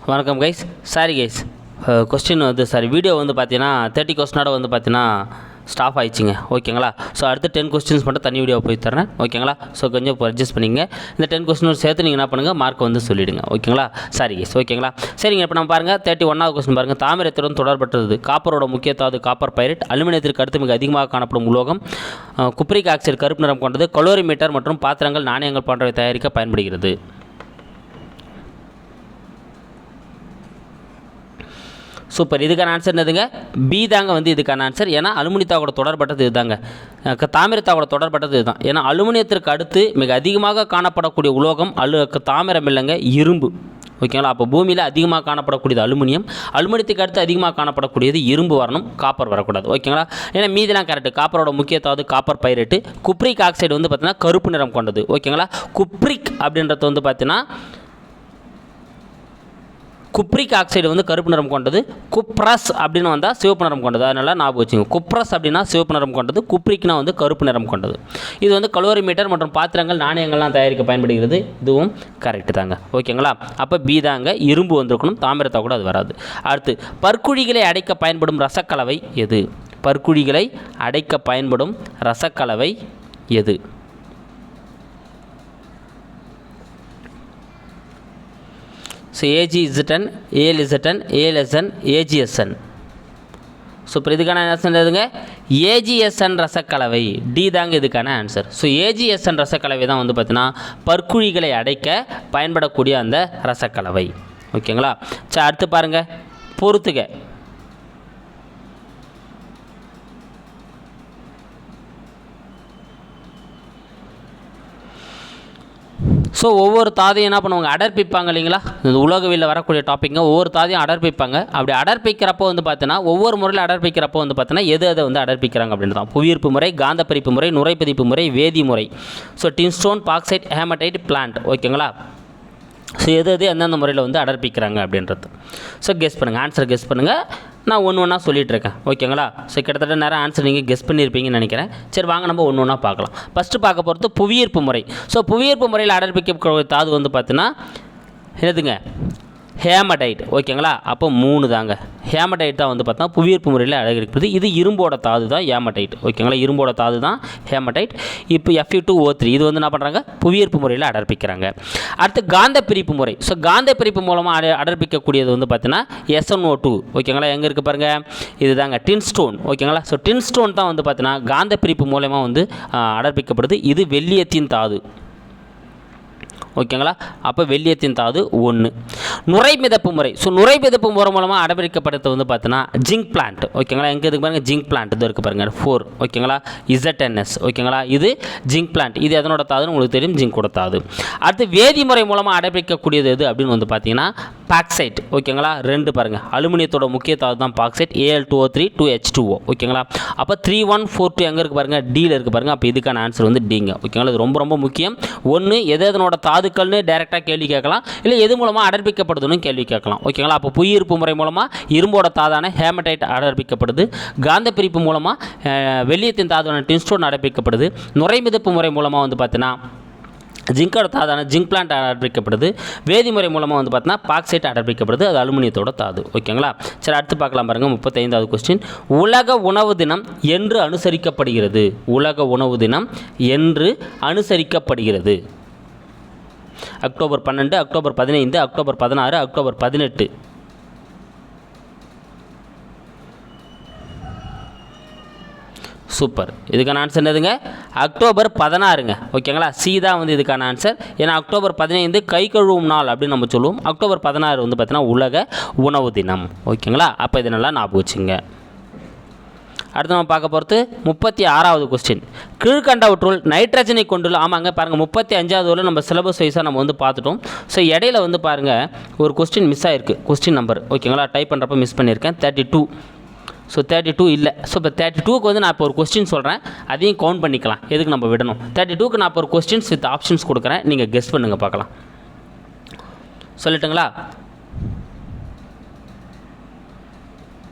வணக்கம் guys. Sorry guys, question வந்து video வந்து பார்த்தீங்கன்னா 30 கொஸ்டினோட வந்து பார்த்தீங்கன்னா ஸ்டாப் ஆயிடுச்சுங்க. ஓகேங்களா? ஸோ அடுத்து 10 கொஸ்டின்ஸ் மட்டும் தனி வீடியோ போய் தரேன். ஓகேங்களா? ஸோ கொஞ்சம் அட்ஜஸ்ட் பண்ணிங்க. இந்த 10 கொஸ்டின் சேர்த்து நீங்கள் என்ன பண்ணுங்கள், மார்க் வந்து சொல்லிவிடுங்க. ஓகேங்களா? Sorry guys. ஓகேங்களா? சரிங்க. இப்போ நம்ம பாருங்கள் 31வது கொஸ்டின் பாருங்கள். தாமிரத்துடன் தொடர்பட்டது காப்பரோட முக்கியத்தாவது காப்பர் பைரேட். அலுமினியத்திற்கு அடுத்து மிக அதிகமாக காணப்படும் உலோகம். குப்ரிக் ஆக்சைடு கருப்பு நிறம் கொண்டது. கலோரிமீட்டர் மற்றும் பாத்திரங்கள் நாணயங்கள் போன்றவை தயாரிக்க பயன்படுகிறது. சூப்பர். இதுக்கான ஆன்சர் என்னதுங்க? பி தாங்க வந்து இதுக்கான ஆன்சர். ஏன்னா அலுமினியத்தோட தொடர்பட்டது இதுதாங்க. தாமிரத்தோட தொடர்பட்டது இதுதான். ஏன்னா அலுமினியத்திற்கு அடுத்து மிக அதிகமாக காணப்படக்கூடிய உலோகம் தாமிரம் இல்லைங்க, இரும்பு. ஓகேங்களா? அப்போ பூமியில் அதிகமாக காணப்படக்கூடியது அலுமினியம். அலுமினியத்துக்கு அடுத்து அதிகமாக காணப்படக்கூடியது இரும்பு வரணும், காப்பர் வரக்கூடாது. ஓகேங்களா? ஏன்னா மீதிலாம் கரெக்டு. காப்பரோட முக்கியத்தாவது காப்பர் பைரேட்டு. குப்ரிக் ஆக்சைடு வந்து பார்த்தீங்கன்னா கருப்பு நிறம் கொண்டது. ஓகேங்களா? குப்ரிக் அப்படின்றது வந்து பார்த்தீங்கன்னா குப்ரிக் ஆக்சைடு வந்து கருப்பு நிறம் கொண்டது. குப்ரஸ் அப்படின்னு வந்தால் சிவப்பு நிறம் கொண்டது. அதனால் ஞாபகம் வச்சுங்க. குப்ரஸ் அப்படின்னா சிவப்பு நிறம் கொண்டது, குப்ரிக்னா வந்து கருப்பு நிறம் கொண்டது. இது வந்து கலோரிமீட்டர் மற்றும் பாத்திரங்கள் நாணயங்கள்லாம் தயாரிக்க பயன்படுகிறது. இதுவும் கரெக்டு தாங்க. ஓகேங்களா? அப்போ பி தாங்க, இரும்பு வந்திருக்கணும். தாமிரத்தை கூட அது வராது. அடுத்து, பற்குழிகளை அடைக்க பயன்படும் ரசக்கலவை எது? பற்குழிகளை அடைக்க பயன்படும் ரசக்கலவை எது? So AgZn, AlZn, AlSn, AgSn. So இப்போ இதுக்கான ஆன்சர் எதுங்க? AgSn ரசக்கலவை. டி தாங்க இதுக்கான ஆன்சர். ஸோ AgSn ரசக்கலவை தான் வந்து பார்த்தீங்கன்னா பற்குழிகளை அடைக்க பயன்படக்கூடிய அந்த ரசக்கலவை. ஓகேங்களா? சரி, அடுத்து பாருங்கள். பொறுத்துக. ஸோ ஒவ்வொரு தாதையும் என்ன பண்ணுவாங்க, அடர்ப்பிப்பாங்க இல்லைங்களா? இந்த உலகவியலில் வரக்கூடிய டாப்பிங்க ஒவ்வொரு தாதையும் அடர்ப்பிப்பாங்க. அப்படி அடர்ப்பிக்கிறப்போ வந்து பார்த்தீங்கன்னா ஒவ்வொரு முறையில் அடர்ப்பிக்கிறப்போ வந்து பார்த்தீங்கன்னா எது அதை வந்து அடர்ப்பிக்கிறாங்க அப்படின்னு தான். புவியீர்ப்பு முறை, காந்தப்பரிப்பு முறை, நுரைப்பதிப்பு முறை, வேதி முறை. So tinstone, bauxite, haematite, plant. ஓகேங்களா? ஸோ எது எந்தெந்த முறையில் வந்து அடர்ப்பிக்கிறாங்க அப்படின்றது. ஸோ கெஸ் பண்ணுங்கள், ஆன்சர் கெஸ் பண்ணுங்கள். நான் ஒன்று ஒன்றா சொல்லிகிட்ருக்கேன். ஓகேங்களா? ஸோ கிட்டத்தட்ட நேரம் ஆன்சர் நீங்கள் கெஸ் பண்ணியிருப்பீங்கன்னு நினைக்கிறேன். சரி, வாங்க நம்ம ஒன்று ஒன்றா பார்க்கலாம். ஃபஸ்ட்டு பார்க்க போகிறது புவியீர்ப்பு முறை. ஸோ புவியீர்ப்பு முறையில் அடர்ப்பிக்கக்கூடிய தாது வந்து பார்த்தீங்கன்னா என்னதுங்க? ஹேமடைட். ஓகேங்களா? அப்போ 3 தாங்க. ஹேமடைட் தான் வந்து பார்த்தா புவியீர்ப்பு முறையில் அடர்ப்பிக்கிறது. இது இரும்போட தாது தான் ஹேமடைட். ஓகேங்களா? இரும்போட தாது தான் ஹேமடைட். இப்போ Fe2O3 இது வந்து என்ன பண்ணுறாங்க? புவியீர்ப்பு முறையில் அடர்ப்பிக்கிறாங்க. அடுத்து காந்த பிரிப்பு முறை. ஸோ காந்த பிரிப்பு மூலமாக அடர்ப்பிக்கக்கூடியது வந்து பார்த்தீங்கன்னா SnO2. ஓகேங்களா? எங்கே இருக்குது பாருங்கள், இது தாங்க டின்ஸ்டோன். ஓகேங்களா? ஸோ டின்ஸ்டோன் தான் வந்து பார்த்தீங்கன்னா காந்த பிரிப்பு மூலமாக வந்து அடர்ப்பிக்கப்படுது. இது வெள்ளியத்தின் தாது. ஓகேங்களா? அப்போ வெள்ளியத்தின் தாது 1. நுரை மிதப்பு முறை. ஸோ நுரை மிதப்பு முறை மூலமாக அடர்ப்பிக்கப்படுறது வந்து பார்த்தீங்கன்னா ஜிங்க் பிளான்ட். ஓகேங்களா? எங்கே இருக்குது பாருங்கள், ஜிங்க் பிளான்ட் இது இருக்குது பாருங்கள் 4. ஓகேங்களா? ZNS. ஓகேங்களா? இது ஜிங்க் பிளான்ட். இது எதனோட தாதுன்னு உங்களுக்கு தெரியும், ஜிங்கோட தாது. அடுத்து வேதிமுறை மூலமாக அடர்ப்பிக்கக்கூடியது எது அப்படின்னு வந்து பார்த்தீங்கன்னா பாக்சைட். ஓகேங்களா? 2 பாருங்கள். அலுமினியத்தோட முக்கிய தாது தான் பாக்சைட். Al2O3 2H2O. ஓகேங்களா? அப்போ 3142 எங்கே இருக்குது பாருங்கள், டியில் இருக்குது பாருங்கள். அப்போ இதுக்கான ஆன்சர் வந்து டிங்க. ஓகேங்களா? இது ரொம்ப ரொம்ப முக்கியம். ஒன்று எதனோட தாதுக்கள்னு டைரெக்டாக கேள்வி கேட்கலாம், இல்லை எது மூலமாக அடர்ப்பிக்கப்படுதுன்னு கேள்வி கேட்கலாம். ஓகேங்களா? அப்போ புவியீர்ப்பு முறை மூலமாக இரும்போட தாதான ஹேமடைட் அடர்ப்பிக்கப்படுது. காந்த பிரிப்பு மூலமாக வெள்ளியத்தின் தாதான டின்ஸ்டோன் அடர்ப்பிக்கப்படுது. நுரை மிதப்பு முறை மூலமாக வந்து பார்த்தீங்கன்னா ஜிங்கோட தாதான ஜிங்க் பிளான்ட் அடர்ப்பிக்கப்படுது. வேதிமுறை மூலமாக வந்து பார்த்தீங்கன்னா பாக்சைட் அடர்ப்பிக்கப்படுது. அது அலுமினியத்தோட தாது. ஓகேங்களா? சரி, அடுத்து பார்க்கலாம் பாருங்கள். 35வது கொஸ்டின். உலக உணவு தினம் என்று அனுசரிக்கப்படுகிறது? உலக உணவு தினம் என்று அனுசரிக்கப்படுகிறது? October 12, October 15, October 16, October 18. Super. இதுக்கான ஆன்சர் என்னதுங்க? அக்டோபர் 16ங்க. ஓகேங்களா? சி தான் வந்து இதுக்கான ஆன்சர். ஏன்னா அக்டோபர் 15 கை கழுவும் நாள் அப்படின்னு நம்ம சொல்லுவோம். அக்டோபர் 16 வந்து பார்த்தீங்கன்னா உலக உணவு தினம். ஓகேங்களா? அப்போ இது நல்லா ஞாபகம் வச்சுங்க. அடுத்து நம்ம பார்க்க போகிறது 36வது கொஸ்டின். கீழ்கண்டவற்றுள் நைட்ரஜனை கொண்டுள்ள, ஆமாங்க பாருங்கள் 35வது நம்ம சிலபஸ் வைஸாக நம்ம வந்து பார்த்துட்டோம். ஸோ இடையில வந்து பாருங்கள் ஒரு கொஸ்டின் மிஸ் ஆகிருக்கு, கொஸ்டின் நம்பர். ஓகேங்களா? டைப் பண்ணுறப்ப மிஸ் பண்ணியிருக்கேன். 32. ஸோ 32 இல்லை. ஸோ இப்போ 32க்கு வந்து நான் இப்போ ஒரு கொஸ்டின் சொல்கிறேன், அதையும் கவுண்ட் பண்ணிக்கலாம். எதுக்கு நம்ம விடணும்? 32க்கு நான் இப்போ ஒரு கொஸ்டின்ஸ் வித் ஆப்ஷன்ஸ் கொடுக்குறேன், நீங்கள் கெஸ் பண்ணுங்கள் பார்க்கலாம். சொல்லட்டுங்களா?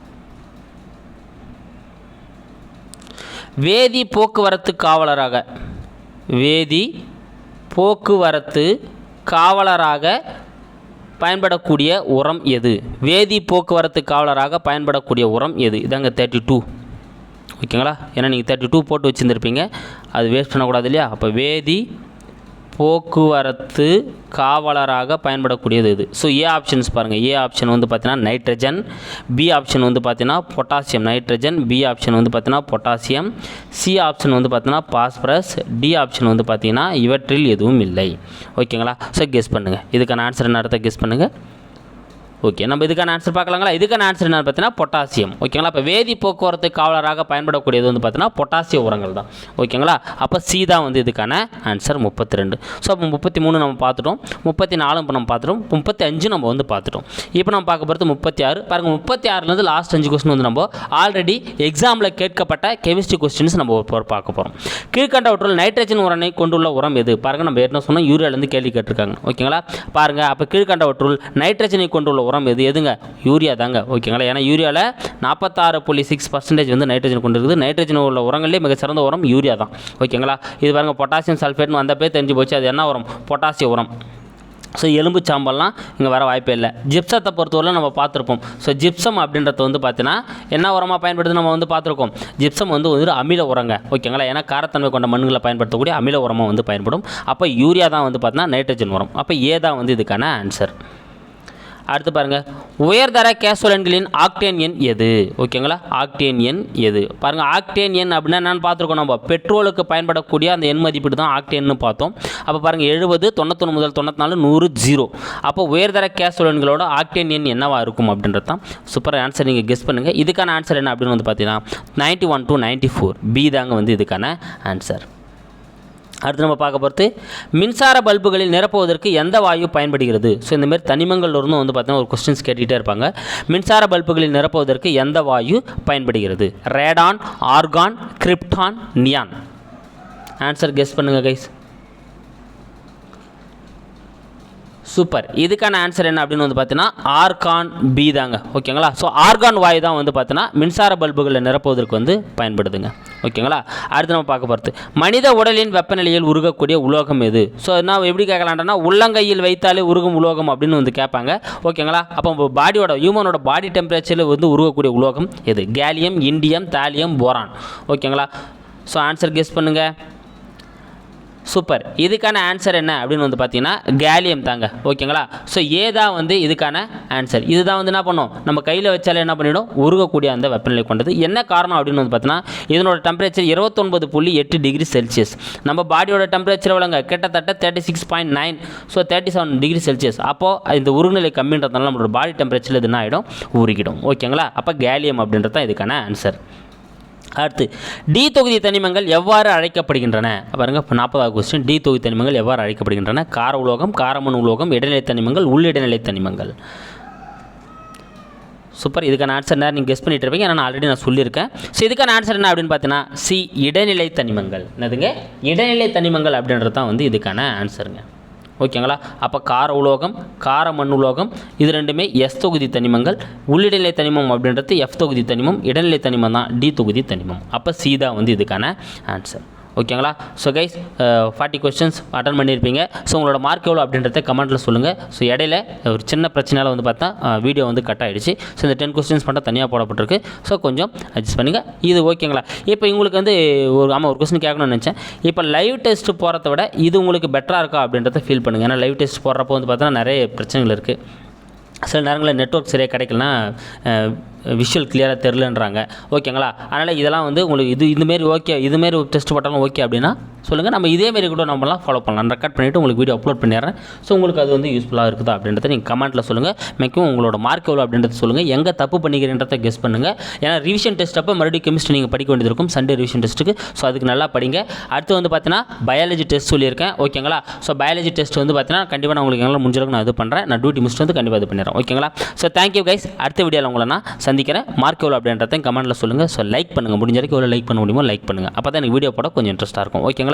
வேதி போக்குவரத்து காவலராக, வேதி போக்குவரத்து காவலராக பயன்படக்கூடிய உரம் எது? வேதி போக்குவரத்து காவலராக பயன்படக்கூடிய உரம் எது? இதாங்க 32. ஓகேங்களா? ஏன்னா நீங்கள் 32 போட்டு வச்சுருந்துருப்பீங்க, அது வேஸ்ட் பண்ணக்கூடாது இல்லையா? அப்போ வேதி போக்குவரத்து காவலராக பயன்படக்கூடியது இது. ஸோ ஏ ஆப்ஷன்ஸ் பாருங்கள். ஏ ஆப்ஷன் வந்து பார்த்தீங்கன்னா நைட்ரஜன், பி ஆப்ஷன் வந்து பார்த்தீங்கன்னா பொட்டாசியம். நைட்ரஜன், பி ஆப்ஷன் வந்து பார்த்தீங்கன்னா பொட்டாசியம், சி ஆப்ஷன் வந்து பார்த்தீங்கன்னா பாஸ்பரஸ், டி ஆப்ஷன் வந்து பார்த்தீங்கன்னா இவற்றில் எதுவும் இல்லை. ஓகேங்களா? ஸோ கெஸ் பண்ணுங்கள். இதுக்கான ஆன்சர் என்ன அடுத்த கெஸ் பண்ணுங்கள். ஓகே, நம்ம இதுக்கான ஆன்சர் பார்க்கலாங்களா? இதுக்கான ஆன்சர் என்ன பார்த்தீங்கன்னா பொட்டாசியம். ஓகேங்களா? இப்போ வேதி போக்குவரத்து காவலராக பயன்படக்கூடியது வந்து பார்த்தீங்கன்னா பொட்டாசிய உரங்கள் தான். ஓகேங்களா? அப்போ சி தான் வந்து இதுக்கான ஆன்சர் 32. ஸோ அப்போ 33 நம்ம பார்த்துட்டோம், 34 இப்போ நம்ம பார்த்துட்டோம், 35 நம்ம வந்து பார்த்துட்டோம். இப்போ நம்ம பார்க்க போகிறது 36. பாருங்கள், 36லேருந்து லாஸ்ட் 5 கொஸ்டின் வந்து நம்ம ஆல்ரெடி எக்ஸாமில் கேட்கப்பட்ட கெமிஸ்ட்ரி கொஸ்டின்ஸ் நம்ம பார்க்க போகிறோம். கீழ்கண்டவற்றுள் நைட்ரஜன் உரனை கொண்டுள்ள உரம் எது? பாருங்கள், நம்ம ஏற்கனவே சொன்னால் யூரியாலேருந்து கேள்வி கேட்டிருக்காங்க. ஓகேங்களா? பாருங்கள், அப்போ கீழ்கண்டவற்றுள் நைட்ரஜனை கொண்டுள்ள உரம் எது? எதுங்க? யூரியா தாங்க. ஓகேங்களா? ஏன்னா யூரியாவில் 46.6% வந்து நைட்ரஜன் கொண்டு இருக்குது. நைட்ரஜன் உள்ள உரங்களே மிக சிறந்த உரம் யூரியா தான். ஓகேங்களா? இது பாருங்கள், பொட்டாசியம் சல்ஃபேட்னு வந்தப்பே தெரிஞ்சு போச்சு, அது என்ன உரம்? பொட்டாசிய உரம். ஸோ எலும்பு சாம்பல்லாம் இங்கே வர வாய்ப்பே இல்லை. ஜிப்சத்தை பொறுத்தவரை நம்ம பார்த்துருப்போம். ஸோ ஜிப்சம் அப்படின்றது வந்து பார்த்தீங்கன்னா என்ன உரமாக பயன்படுது நம்ம வந்து பார்த்துருக்கோம். ஜிப்சம் வந்து ஒரு அமில உரங்க. ஓகேங்களா? ஏன்னா காரத்தன்மை கொண்ட மண்ணுகளை பயன்படுத்தக்கூடிய அமில உரமாக வந்து பயன்படும். அப்போ யூரியா தான் வந்து பார்த்தீங்கன்னா நைட்ரஜன் உரம். அப்போ ஏ தான் வந்து இதுக்கான ஆன்சர். அடுத்து பாருங்கள், உயர்தர கேசோலன்களின் ஆக்டேன் எண் எது? ஓகேங்களா? ஆக்டேன் எண் எது? பாருங்கள், ஆக்டேன் எண் அப்படின்னா என்னென்னு பார்த்துருக்கோம். நம்ம பெட்ரோலுக்கு பயன்படக்கூடிய அந்த எண் மதிப்பீடு தான் ஆக்டேன்னு பார்த்தோம். அப்போ பாருங்கள், 70, 91 முதல் 94, 100, 0. அப்போ உயர்தர கேசோலன்களோட ஆக்டேன் எண் என்னவாக இருக்கும் அப்படின்றது தான். சூப்பர் ஆன்சர், நீங்கள் கெஸ் பண்ணுங்கள். இதுக்கான ஆன்சர் என்ன அப்படின்னு வந்து பார்த்தீங்கன்னா 91 to 94. பி தாங்க வந்து இதுக்கான ஆன்சர். அடுத்து நம்ம பார்க்க போகிறது மின்சார பல்புகளில் நிரப்புவதற்கு எந்த வாயு பயன்படுகிறது? ஸோ இந்தமாரி தனிமங்கள் இருந்தும் வந்து பார்த்தீங்கன்னா ஒரு கொஸ்டின்ஸ் கேட்டுகிட்டே இருப்பாங்க. மின்சார பல்புகளில் நிரப்புவதற்கு எந்த வாயு பயன்படுகிறது? Radon, argon, krypton, neon. Answer guess பண்ணுங்கள் கைஸ். சூப்பர். இதுக்கான ஆன்சர் என்ன அப்படின்னு வந்து பார்த்தீங்கன்னா ஆர்கான், பி தாங்க. ஓகேங்களா? ஸோ ஆர்கான் வாயு தான் வந்து பார்த்தீங்கன்னா மின்சார பல்புகளில் நிரப்புவதற்கு வந்து பயன்படுதுங்க. ஓகேங்களா? அடுத்து நம்ம பார்க்க போகிறது மனித உடலின் வெப்பநிலையில் உருகக்கூடிய உலோகம் எது? ஸோ நான் எப்படி கேட்கலான்றனா உள்ளங்கையில் வைத்தாலே உருகும் உலோகம் அப்படின்னு வந்து கேட்பாங்க. ஓகேங்களா? அப்போ பாடியோட ஹியூமனோட பாடி டெம்பரேச்சரில் வந்து உருகக்கூடிய உலோகம் எது? Gallium, indium, thallium, boron. ஓகேங்களா? ஸோ ஆன்சர் கெஸ் பண்ணுங்கள். சூப்பர். இதுக்கான ஆன்சர் என்ன அப்படின்னு வந்து பார்த்தீங்கன்னா கேலியம் தாங்க. ஓகேங்களா? ஸோ ஏ தான் வந்து இதுக்கான ஆன்சர். இதுதான் வந்து என்ன பண்ணும், நம்ம கையில் வச்சாலே என்ன பண்ணிடும், உருகக்கூடிய அந்த வெப்பநிலை கொண்டது. என்ன காரணம் அப்படின்னு வந்து பார்த்தீங்கன்னா இதனோட டெம்பரேச்சர் 29.8 டிகிரி செல்சியஸ். நம்ம பாடியோட டெம்பரேச்சர் எவ்வளோங்க? கிட்டத்தட்ட 36.9. So 37 degree Celsius. அப்போது இந்த உருகுநிலை கம்மின்றதுனால நம்மளோட பாடி டெம்பரேச்சரில் இது என்ன ஆகிடும், உருகிடும். ஓகேங்களா? அப்போ கேலியம் அப்படின்றது தான் இதுக்கான ஆன்சர். அடுத்து டி தொகுதி தனிமங்கள் எவ்வாறு அழைக்கப்படுகின்றன? பாருங்க, 40வது கொஸ்டின். டி தொகுதி தனிமங்கள் எவ்வாறு அழைக்கப்படுகின்றன? கார உலோகம், காரமண் உலோகம், இடைநிலை தனிமங்கள், உள்ளிடைநிலை தனிமங்கள். சூப்பர். இதுக்கான ஆன்சர் என்ன நீங்கள் கெஸ் பண்ணிட்டு இருப்பீங்க, நான் ஆல்ரெடி நான் சொல்லியிருக்கேன். ஸோ இதுக்கான ஆன்சர் என்ன அப்படின்னு பார்த்தீங்கன்னா சி, இடைநிலை தனிமங்கள். என்னதுங்க? இடைநிலை தனிமங்கள் அப்படின்றது தான் வந்து இதுக்கான ஆன்சருங்க. ஓகேங்களா? அப்போ கார உலோகம், கார மண் உலோகம் இது ரெண்டுமே எஸ் தொகுதி தனிமங்கள். உள்ளிடைநிலை தனிமம் அப்படின்றது எஃப் தொகுதி தனிமம். இடைநிலை தனிமம் தான் டி தொகுதி தனிமம். அப்போ சி தான் வந்து இதுக்கான ஆன்சர். ஓகேங்களா? ஸோ கைஸ் 40 கொஸ்டின்ஸ் அட்டன் பண்ணியிருப்பீங்க. ஸோ உங்களோட மார்க் எவ்வளோ அப்படின்றத கமெண்ட்டில் சொல்லுங்கள். ஸோ இடையில ஒரு சின்ன பிரச்சனையால் வந்து பார்த்தா வீடியோ வந்து கட் ஆகிடுச்சு. ஸோ இந்த 10 கொஸ்டின்ஸ் மட்டும் தனியாக போடப்பட்டிருக்கு. ஸோ கொஞ்சம் அட்ஜஸ்ட் பண்ணுங்கள். இது ஓகேங்களா? இப்போ உங்களுக்கு வந்து ஒரு கொஸ்டின் கேட்கணும்னு நினச்சேன். இப்போ லைவ் டெஸ்ட் போகிறத விட இது உங்களுக்கு பெட்டராக இருக்கா அப்படின்றத ஃபீல் பண்ணுங்கள். ஏன்னா லைவ் டெஸ்ட் போடுறப்போ வந்து பார்த்தோன்னா நிறைய பிரச்சனைகள் இருக்குது. சில நேரங்களில் நெட்வொர்க் சரியாக கிடைக்கலனா விஷுவல் கிளியராக தெரிலன்றாங்க. ஓகேங்களா? அதனால் இதெல்லாம் வந்து உங்களுக்கு இதுமாரி ஓகே, இதுமாரி டெஸ்ட் போட்டாலும் ஓகே அப்படின்னா சொல்லுங்கள். நம்ம இதேமாரி கூட நம்மளாம் ஃபாலோ பண்ணலாம். ரெக்கார்ட் பண்ணிவிட்டு உங்களுக்கு வீடியோ அப்லோட் பண்ணிடுறேன். ஸோ உங்களுக்கு அது வந்து யூஸ்ஃபுல்லாக இருக்குதா அப்படின்றத நீங்கள் கமெண்ட்டில் சொல்லுங்கள். மேக்ஸிமம் உங்களோட மார்க் எவ்வளோ அப்படின்றத சொல்லுங்கள். எங்கே தப்பு பண்ணிக்கிறேன்றதை கெஸ் பண்ணுங்கள். ஏன்னா ரிவிஷன் டெஸ்ட் அப்போ மறுபடியும் கெமிஸ்ட்ரி நீங்கள் படிக்க வேண்டியது இருக்கும் சண்டே ரிவிஷன் டெஸ்ட்டுக்கு. ஸோ அதுக்கு நல்லா படிங்க. அடுத்து வந்து பார்த்தீங்கன்னா பயாலஜி டெஸ்ட் சொல்லியிருக்கேன். ஓகேங்களா? ஸோ பயாலஜி டெஸ்ட் வந்து பார்த்தீங்கன்னா கண்டிப்பாக நான் உங்களுக்கு எங்களால் முடிஞ்சிருக்கும் நான் இது பண்ணுறேன். நான் டியூட்டி முடிச்சுட்டு வந்து கண்டிப்பாக இது பண்ணிடுறேன். ஓகேங்களா? So thank you guys. அடுத்த வீடியோவில் உங்களை நான் சந்திக்கிறேன். மார்க் எவ்வளோ அப்படின்றதையும் கமெண்ட்டில் சொல்லுங்கள். ஸோ லைக் பண்ணுங்கள். முடிஞ்ச வரைக்கும் எவ்வளோ லைக் பண்ண முடியுமோ லைக் பண்ணுங்கள். அப்போ தான் எனக்கு வீடியோ போட கொஞ்சம் இன்ட்ரெஸ்ட்டாக இருக்கும். ஓகேங்களா?